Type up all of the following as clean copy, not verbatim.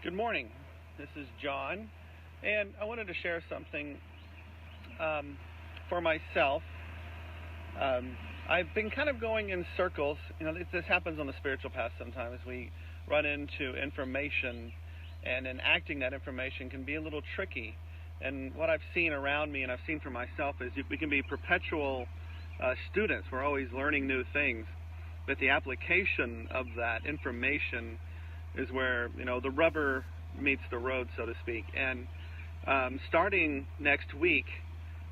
Good morning. This is John, and I wanted to share something for myself. I've been kind of going in circles. This happens on the spiritual path sometimes. We run into information, and enacting that information can be a little tricky. And what I've seen around me and I've seen for myself is we can be perpetual students. We're always learning new things, but the application of that information is where the rubber meets the road, so to speak. And starting next week,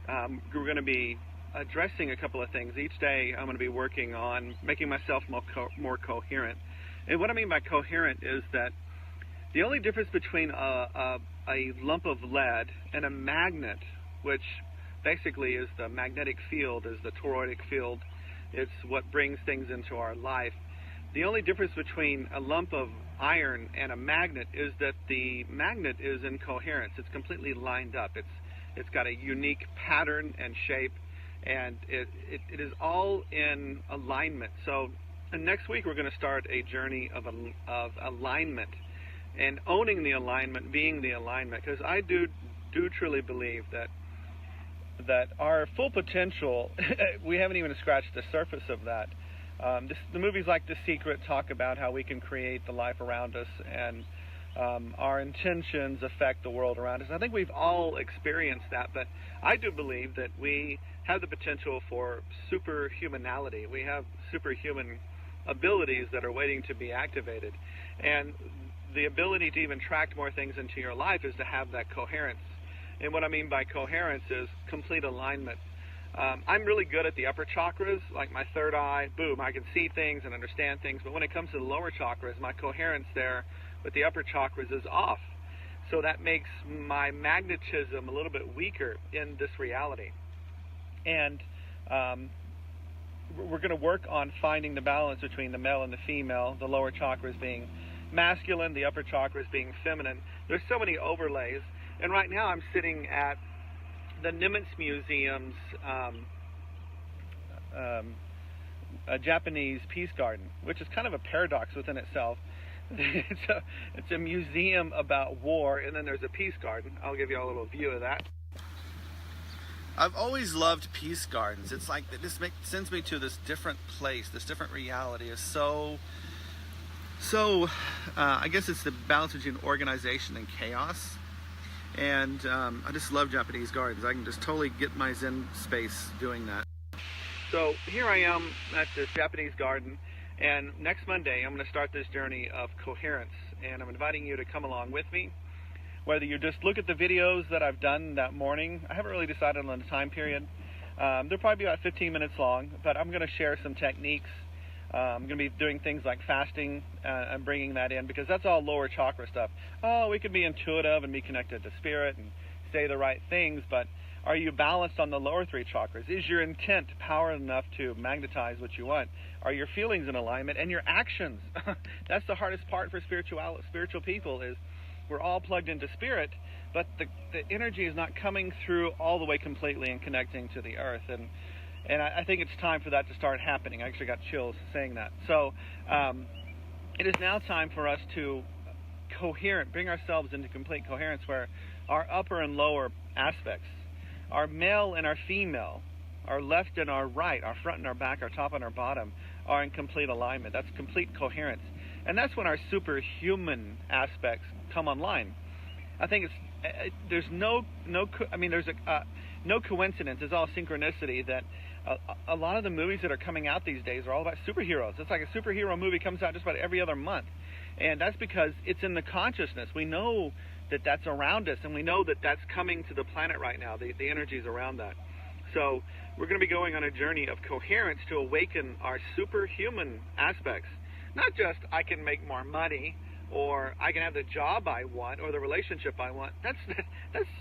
we're going to be addressing a couple of things. Each day I'm going to be working on making myself more coherent. And what I mean by coherent is that the only difference between a lump of lead and a magnet, which basically is the magnetic field, is the toroidal field, it's what brings things into our life. The only difference between a lump of iron and a magnet is that the magnet is in coherence. It's completely lined up. It's got a unique pattern and shape, and it is all in alignment. So next week we're going to start a journey of alignment and owning the alignment, being the alignment, because I do truly believe that our full potential, we haven't even scratched the surface of that. The movies like The Secret talk about how we can create the life around us, and our intentions affect the world around us. I think we've all experienced that, but I do believe that we have the potential for superhumanality. We have superhuman abilities that are waiting to be activated, and the ability to even attract more things into your life is to have that coherence. And what I mean by coherence is complete alignment. I'm really good at the upper chakras, like my third eye, boom, I can see things and understand things, but when it comes to the lower chakras, my coherence there with the upper chakras is off. So that makes my magnetism a little bit weaker in this reality. And we're going to work on finding the balance between the male and the female, the lower chakras being masculine, the upper chakras being feminine. There's so many overlays. And right now I'm sitting at the Nimitz Museum's a Japanese peace garden, which is kind of a paradox within itself. It's a museum about war, and then there's a peace garden. I'll give you a little view of that. I've always loved peace gardens. It's like this sends me to this different place, this different reality. Is so I guess it's the balance between organization and chaos. And I just love Japanese gardens. I can just totally get my Zen space doing that. So here I am at this Japanese garden, and next Monday I'm going to start this journey of coherence, and I'm inviting you to come along with me. Whether you just look at the videos that I've done that morning, I haven't really decided on the time period. They'll probably be about 15 minutes long, but I'm going to share some techniques. I'm going to be doing things like fasting and bringing that in, because that's all lower chakra stuff. Oh, we can be intuitive and be connected to spirit and say the right things, but are you balanced on the lower three chakras? Is your intent powerful enough to magnetize what you want? Are your feelings in alignment and your actions? That's the hardest part for spiritual people, is we're all plugged into spirit, but the energy is not coming through all the way completely and connecting to the earth. And I think it's time for that to start happening. I actually got chills saying that. So it is now time for us to bring ourselves into complete coherence, where our upper and lower aspects, our male and our female, our left and our right, our front and our back, our top and our bottom, are in complete alignment. That's complete coherence. And that's when our superhuman aspects come online. I think there's no coincidence. It's all synchronicity that a lot of the movies that are coming out these days are all about superheroes. It's like a superhero movie comes out just about every other month. And that's because it's in the consciousness. We know that that's around us, and we know that that's coming to the planet right now, the energies around that. So we're going to be going on a journey of coherence to awaken our superhuman aspects. Not just I can make more money, or I can have the job I want, or the relationship I want. That's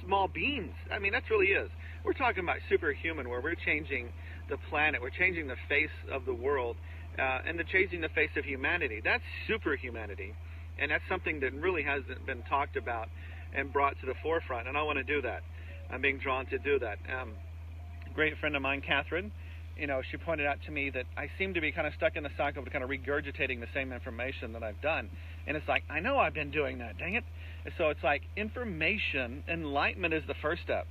small beans. I mean, that really is. We're talking about superhuman, where we're changing the planet, we're changing the face of the world, and changing the face of humanity. That's superhumanity, and that's something that really hasn't been talked about and brought to the forefront, and I want to do that. I'm being drawn to do that. A great friend of mine, Catherine, she pointed out to me that I seem to be kind of stuck in the cycle of kind of regurgitating the same information that I've done. And it's like, I know I've been doing that, dang it. And so it's like enlightenment is the first step.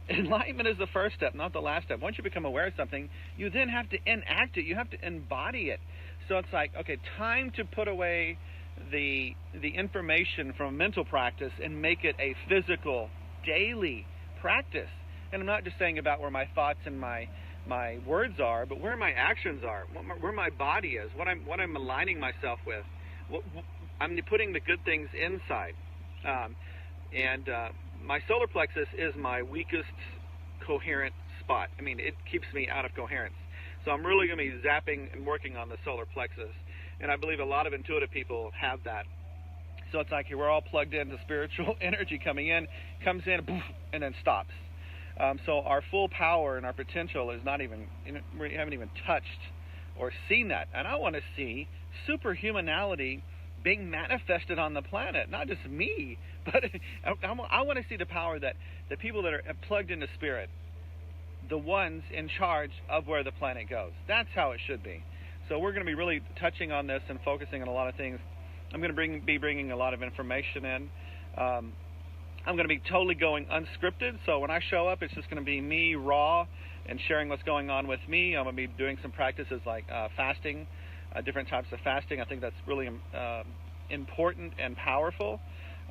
Enlightenment is the first step, not the last step. Once you become aware of something, you then have to enact it. You have to embody it. So it's like, okay, time to put away the information from mental practice and make it a physical, daily practice. And I'm not just saying about where my thoughts and my words are, but where my actions are, where my body is, what I'm aligning myself with. I'm putting the good things inside. My solar plexus is my weakest coherent spot. I mean, it keeps me out of coherence. So I'm really going to be zapping and working on the solar plexus. And I believe a lot of intuitive people have that. So it's like we're all plugged into spiritual energy coming in, comes in, poof, and then stops. So our full power and our potential is not even, we haven't even touched or seen that. And I want to see superhumanality being manifested on the planet, not just me, but I want to see the power that the people that are plugged into spirit, the ones in charge of where the planet goes. That's how it should be. So we're going to be really touching on this and focusing on a lot of things. I'm going to be bringing a lot of information in. I'm going to be totally going unscripted. So when I show up, it's just going to be me raw and sharing what's going on with me. I'm going to be doing some practices like fasting, different types of fasting. I think that's really important and powerful.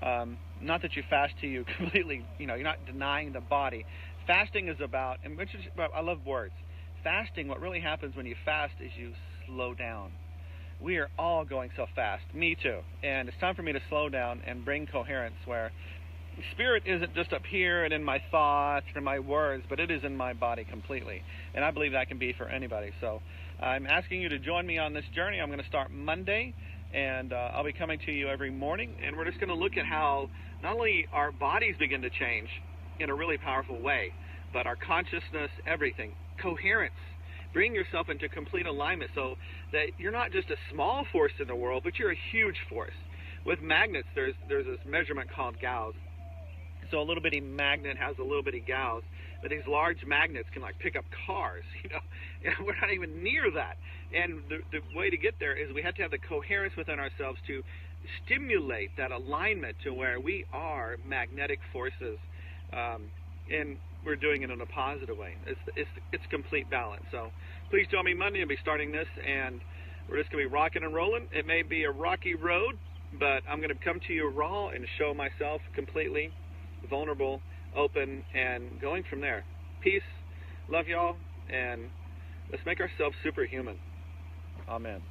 Not that you fast till you completely, you're not denying the body. Fasting is about, I love words. Fasting, what really happens when you fast is you slow down. We are all going so fast. Me too. And it's time for me to slow down and bring coherence where spirit isn't just up here and in my thoughts and my words, but it is in my body completely. And I believe that can be for anybody. So I'm asking you to join me on this journey. I'm going to start Monday, and I'll be coming to you every morning. And we're just going to look at how not only our bodies begin to change in a really powerful way, but our consciousness, everything. Coherence. Bring yourself into complete alignment so that you're not just a small force in the world, but you're a huge force. With magnets, there's this measurement called Gauss. So a little bitty magnet has a little bitty Gauss, but these large magnets can like pick up cars, and we're not even near that. And the way to get there is we have to have the coherence within ourselves to stimulate that alignment to where we are magnetic forces, and we're doing it in a positive way. It's complete balance. So please join me Monday. I'll be starting this, and we're just going to be rocking and rolling. It may be a rocky road, but I'm going to come to you raw and show myself completely vulnerable, open, and going from there. Peace. Love y'all, and let's make ourselves superhuman. Amen.